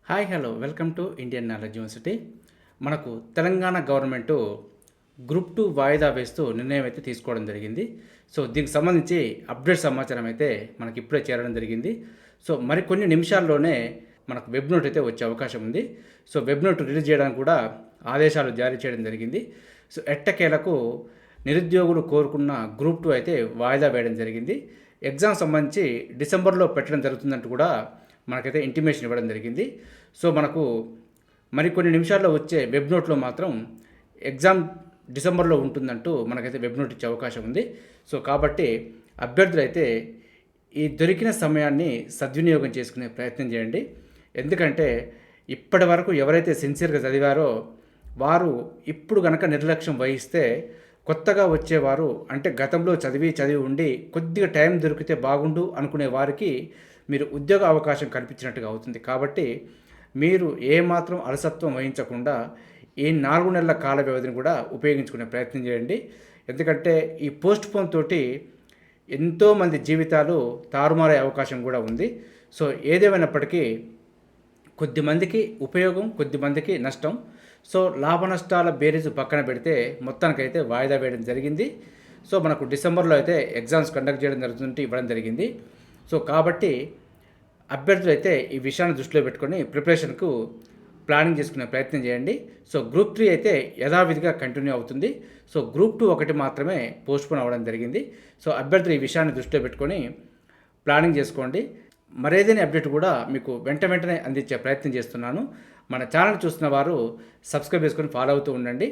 Hi hello welcome to Indian knowledge university. మనకు Telangana government group 2 వాయిదా వేస్తూ నిర్ణయం అయితే తీసుకోవడం జరిగింది. సో దీనికి సంబంధించి అప్డేట్ సమాచారం అయితే మనకి ఇప్పుడే చేరడం జరిగింది. సో మరికొన్ని నిమిషాల్లోనే మనకు వెబ్ నోట్ అయితే వచ్చే అవకాశం ఉంది. సో వెబ్ నోట్ రిలీజ్ చేయడానికి కూడా ఆదేశాలు జారీ చేయడం జరిగింది. సో ఎట్టకేలకు నిరుద్యోగులు కోరుకున్న గ్రూప్ 2 అయితే వాయిదా వేయడం జరిగింది. ఎగ్జామ్ సంబంధించి డిసెంబర్లో పెట్టడం జరుగుతుందంటూ కూడా మనకైతే ఇంటిమేషన్ ఇవ్వడం జరిగింది. సో మనకు మరికొన్ని నిమిషాల్లో వచ్చే వెబ్ నోట్లో మాత్రం ఎగ్జామ్ డిసెంబర్లో ఉంటుందంటూ మనకైతే వెబ్ నోట్ ఇచ్చే అవకాశం ఉంది. సో కాబట్టి అభ్యర్థులు అయితే ఈ దొరికిన సమయాన్ని సద్వినియోగం చేసుకునే ప్రయత్నం చేయండి. ఎందుకంటే ఇప్పటి వరకు ఎవరైతే సిన్సియర్గా చదివారో వారు ఇప్పుడు కనుక నిర్లక్ష్యం వహిస్తే కొత్తగా వచ్చేవారు, అంటే గతంలో చదివి ఉండి కొద్దిగా టైం దొరికితే బాగుండు అనుకునే వారికి మీరు ఉద్యోగ అవకాశం కల్పించినట్టుగా అవుతుంది. కాబట్టి మీరు ఏమాత్రం అలసత్వం వహించకుండా ఈ 4 నెలల కాల వ్యవధిని కూడా ఉపయోగించుకునే ప్రయత్నం చేయండి. ఎందుకంటే ఈ పోస్ట్ పోన్ తోటి ఎంతోమంది జీవితాలు తారుమారే అవకాశం కూడా ఉంది. సో ఏదేమైనప్పటికీ కొద్దిమందికి ఉపయోగం, కొద్దిమందికి నష్టం. సో లాభ నష్టాల బేరీజు పక్కన పెడితే మొత్తానికైతే వాయిదా వేయడం జరిగింది. సో మనకు డిసెంబర్లో అయితే ఎగ్జామ్స్ కండక్ట్ చేయడం జరుగుతుంటే ఇవ్వడం జరిగింది. సో కాబట్టి అభ్యర్థులు అయితే ఈ విషయాన్ని దృష్టిలో పెట్టుకొని ప్రిపరేషన్కు ప్లానింగ్ చేసుకునే ప్రయత్నం చేయండి. సో గ్రూప్ 3 అయితే యథావిధిగా కంటిన్యూ అవుతుంది. సో గ్రూప్ 2 ఒకటి మాత్రమే పోస్ట్పోన్ అవ్వడం జరిగింది. సో అభ్యర్థులు ఈ విషయాన్ని దృష్టిలో పెట్టుకొని ప్లానింగ్ చేసుకోండి. మరేదైనా అప్డేట్ కూడా మీకు వెంటనే అందించే ప్రయత్నం చేస్తున్నాను. మన ఛానల్ చూస్తున్న వారు సబ్స్క్రైబ్ చేసుకొని ఫాలో అవుతూ ఉండండి.